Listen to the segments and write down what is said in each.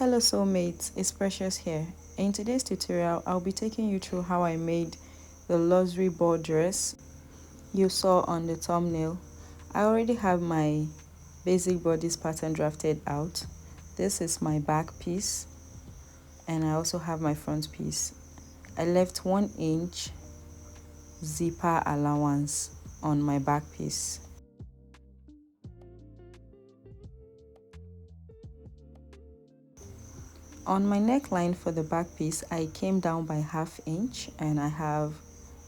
Hello soulmates, it's Precious here. In today's tutorial, I'll be taking you through how I made the luxury ball dress you saw on the thumbnail. I already have my basic bodice pattern drafted out. This is my back piece and I also have my front piece. I left 1 inch zipper allowance on my back piece. On my neckline for the back piece, I came down by 1/2 inch and I have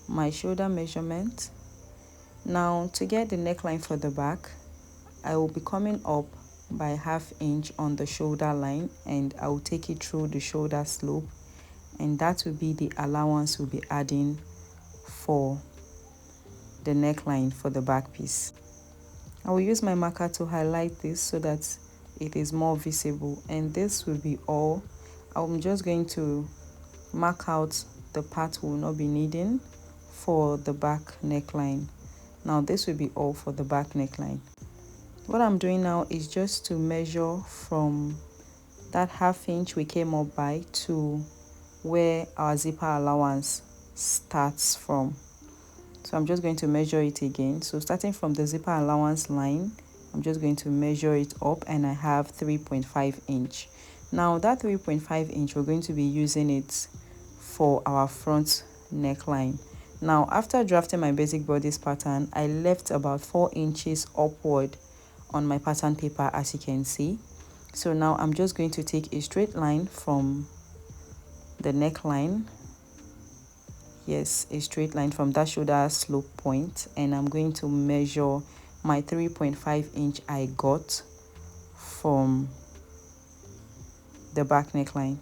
my shoulder measurement. Now to get the neckline for the back, I will be coming up by 1/2 inch on the shoulder line and I will take it through the shoulder slope, and that will be the allowance we'll be adding for the neckline for the back piece. I will use my marker to highlight this so that it is more visible, and this will be all. I'm just going to mark out the part we'll not be needing for the back neckline. Now this will be all for the back neckline. What I'm doing now is just to measure from that 1/2 inch we came up by to where our zipper allowance starts from. So I'm just going to measure it again. So starting from the zipper allowance line, I'm just going to measure it up, and I have 3.5 inch. Now that 3.5 inch, we're going to be using it for our front neckline. Now after drafting my basic bodice pattern, I left about 4 inches upward on my pattern paper, as you can see. So now I'm just going to take a straight line from the neckline. Yes, a straight line from that shoulder slope point, and I'm going to measure my 3.5 inch I got from the back neckline.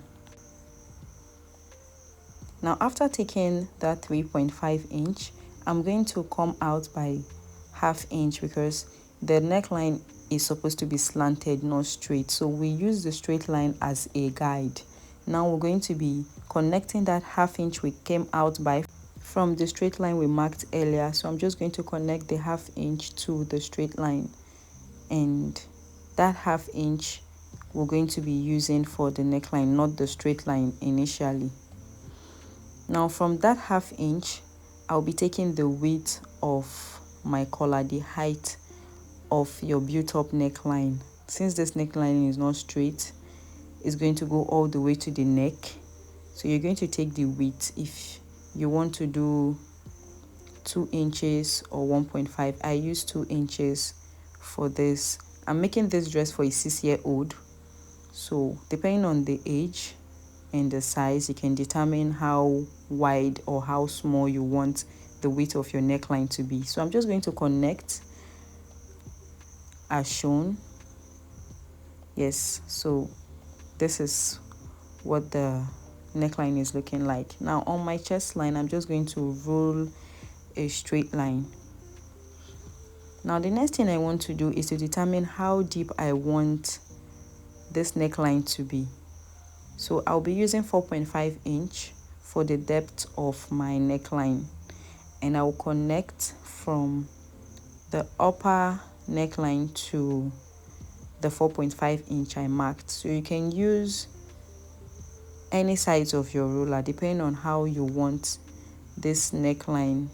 Now after taking that 3.5 inch, I'm going to come out by 1/2 inch because the neckline is supposed to be slanted, not straight. So we use the straight line as a guide. Now we're going to be connecting that 1/2 inch we came out by from the straight line we marked earlier. So I'm just going to connect the 1/2 inch to the straight line, and that 1/2 inch we're going to be using for the neckline, not the straight line initially. Now from that 1/2 inch, I'll be taking the width of my collar, the height of your built-up neckline. Since this neckline is not straight, it's going to go all the way to the neck. So you're going to take the width. If you want to do 2 inches or 1.5, I use 2 inches for this. I'm making this dress for a 6-year-old. So depending on the age and the size, you can determine how wide or how small you want the width of your neckline to be. So I'm just going to connect as shown. Yes, so this is what the neckline is looking like. Now on my chest line, I'm just going to roll a straight line. Now the next thing I want to do is to determine how deep I want this neckline to be. So I'll be using 4.5 inch for the depth of my neckline, and I will connect from the upper neckline to the 4.5 inch I marked. So you can use any size of your ruler depending on how you want this neckline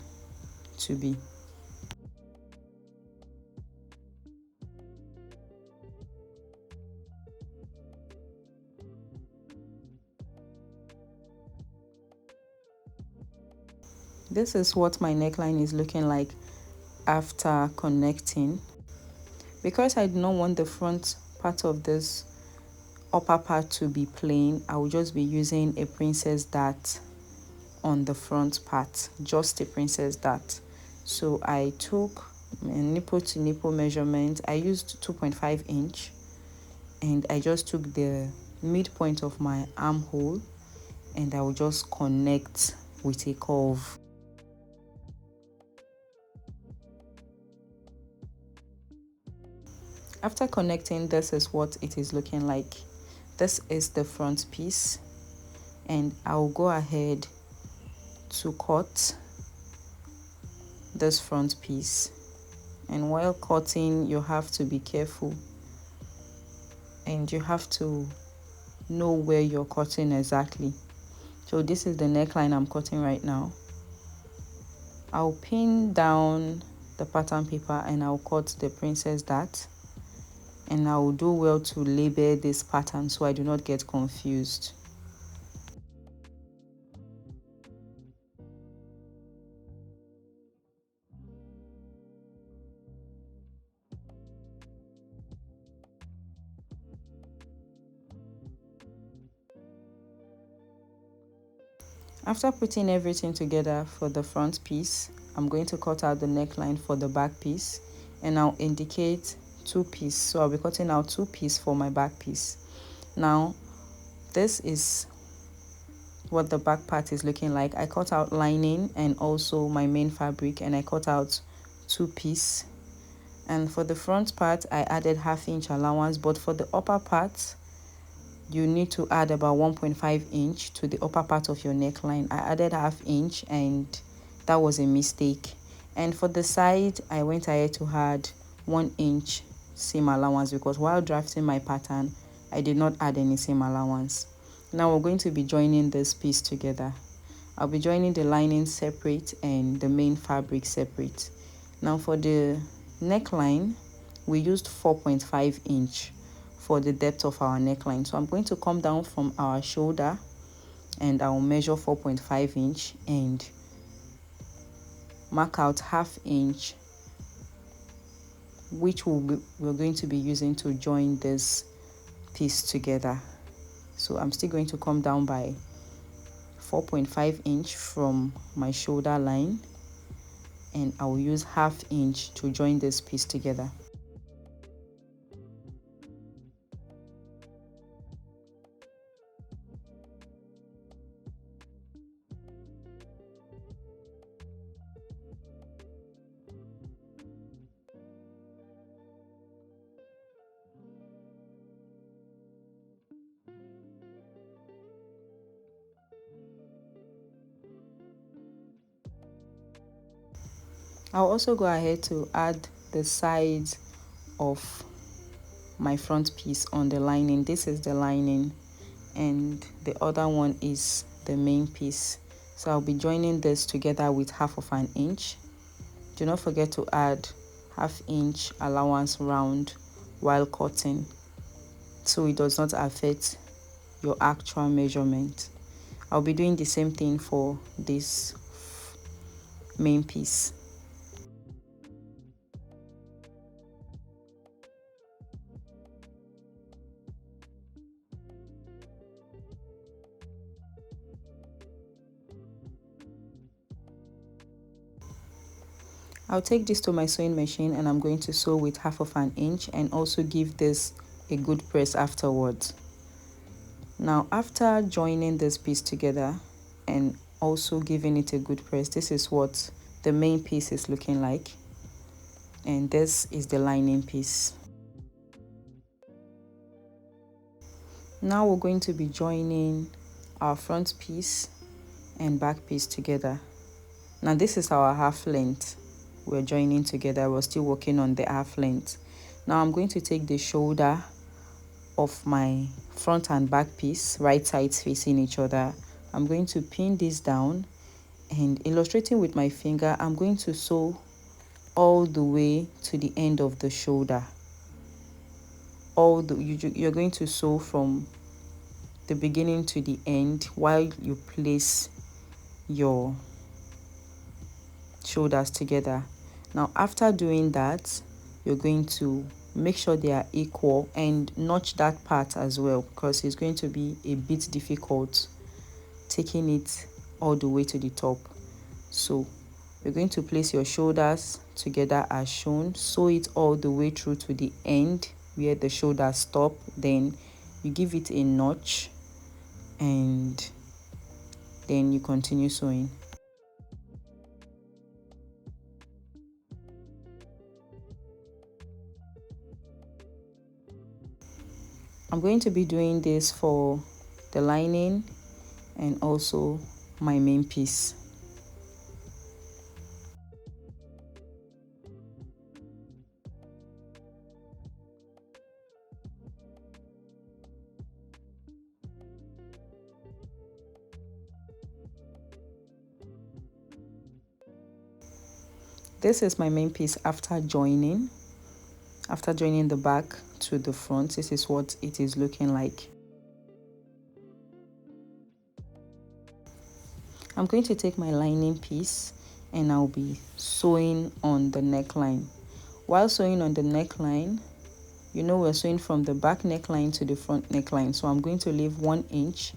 to be. This is what my neckline is looking like after connecting. Because I do not want the front part of this upper part to be plain, I will just be using a princess dart on the front part, just a princess dart. So I took a nipple to nipple measurement. I used 2.5 inch, and I just took the midpoint of my armhole and I will just connect with a curve. After connecting, this is what it is looking like. This is the front piece, and I'll go ahead to cut this front piece. And while cutting, you have to be careful and you have to know where you're cutting exactly. So this is the neckline I'm cutting right now. I'll pin down the pattern paper and I'll cut the princess dart, and I'll do well to label this pattern so I do not get confused. After putting everything together for the front piece, I'm going to cut out the neckline for the back piece, and I'll indicate 2 pieces. So I'll be cutting out 2 pieces for my back piece. Now, this is what the back part is looking like. I cut out lining and also my main fabric, and I cut out 2 pieces. And for the front part, I added 1/2 inch allowance, but for the upper part, you need to add about 1.5 inch to the upper part of your neckline. I added 1/2 inch, and that was a mistake. And for the side, I went ahead to add 1 inch seam allowance, because while drafting my pattern, I did not add any seam allowance. Now we're going to be joining this piece together. I'll be joining the lining separate and the main fabric separate. Now for the neckline, we used 4.5 inch for the depth of our neckline. So I'm going to come down from our shoulder and I'll measure 4.5 inch and mark out 1/2 inch, which we're going to be using to join this piece together. So I'm still going to come down by 4.5 inch from my shoulder line, and I'll use 1/2 inch to join this piece together. I'll also go ahead to add the sides of my front piece on the lining. This is the lining and the other one is the main piece. So I'll be joining this together with 1/2 inch. Do not forget to add 1/2 inch allowance round while cutting, so it does not affect your actual measurement. I'll be doing the same thing for this main piece. I'll take this to my sewing machine and I'm going to sew with 1/2 inch and also give this a good press afterwards. Now, after joining this piece together and also giving it a good press, this is what the main piece is looking like, and this is the lining piece. Now we're going to be joining our front piece and back piece together. Now this is our 1/2 length we're joining together. We're still working on the 1/2 length. Now I'm going to take the shoulder of my front and back piece, right sides facing each other. I'm going to pin this down, and illustrating with my finger, I'm going to sew all the way to the end of the shoulder. You're going to sew from the beginning to the end while you place your shoulders together. Now after doing that, you're going to make sure they are equal and notch that part as well, because it's going to be a bit difficult taking it all the way to the top. So you're going to place your shoulders together as shown, sew it all the way through to the end where the shoulders stop, then you give it a notch and then you continue sewing. I'm going to be doing this for the lining and also my main piece. this is my main piece after joining the back to the front. This is what it is looking like. I'm going to take my lining piece and I'll be sewing on the neckline. While sewing on the neckline, you know we're sewing from the back neckline to the front neckline, so I'm going to leave 1 inch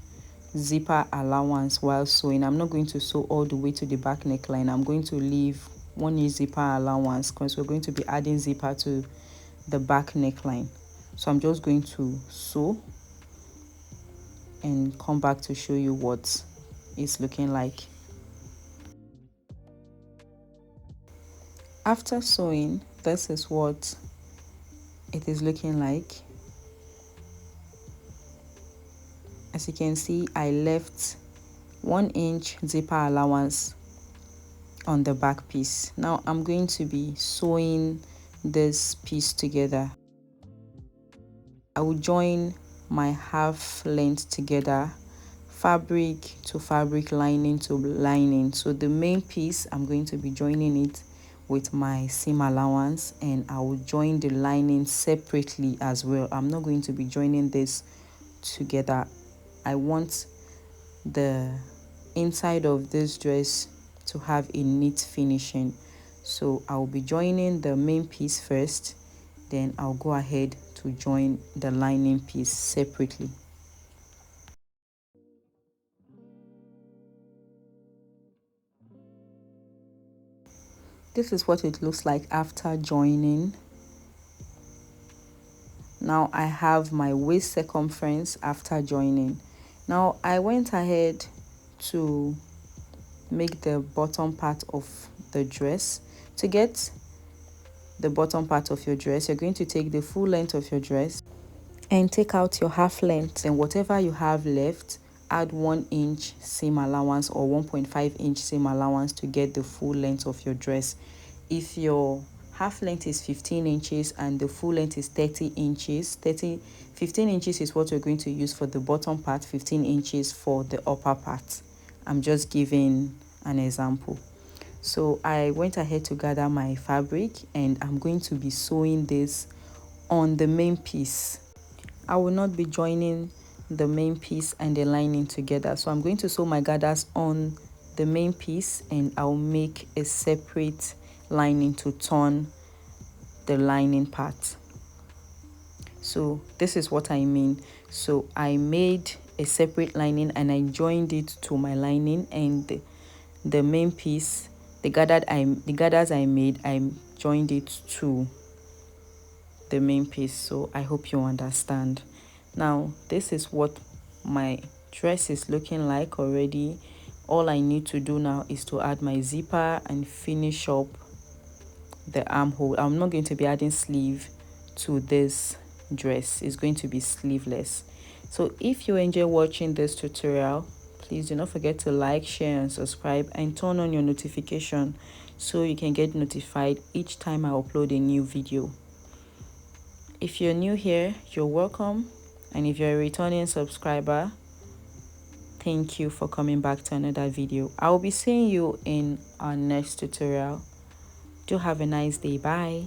zipper allowance while sewing. I'm not going to sew all the way to the back neckline. I'm going to leave 1 inch zipper allowance because we're going to be adding zipper to the back neckline. So I'm just going to sew and come back to show you what it's looking like. After sewing, this is what it is looking like. As you can see, I left 1 inch zipper allowance on the back piece. Now I'm going to be sewing this piece together. I will join my half length together, fabric to fabric, lining to lining. So the main piece, I'm going to be joining it with my seam allowance, and I will join the lining separately as well. I'm not going to be joining this together. I want the inside of this dress to have a neat finishing, so I'll be joining the main piece first, then I'll go ahead to join the lining piece separately. This is what it looks like after joining. Now I have my waist circumference after joining. Now I went ahead to make the bottom part of the dress. To get the bottom part of your dress, you're going to take the full length of your dress and take out your half length, and whatever you have left, add 1 inch seam allowance or 1.5 inch seam allowance to get the full length of your dress. If your half length is 15 inches and the full length is 30 inches, 15 inches is what we're going to use for the bottom part, 15 inches for the upper part. I'm just giving an example. So I went ahead to gather my fabric and I'm going to be sewing this on the main piece. I will not be joining the main piece and the lining together, so I'm going to sew my gathers on the main piece and I'll make a separate lining to turn the lining part. So this is what I mean. So I made a separate lining and I joined it to my lining, and the main piece, the gathers I made, I joined it to the main piece. So I hope you understand. Now this is what my dress is looking like already. All I need to do now is to add my zipper and finish up the armhole. I'm not going to be adding sleeve to this dress. It's going to be sleeveless. So if you enjoy watching this tutorial, please do not forget to like, share and subscribe, and turn on your notification so you can get notified each time I upload a new video. If you're new here, you're welcome, and if you're a returning subscriber, thank you for coming back to another video. I will be seeing you in our next tutorial. Do have a nice day. Bye.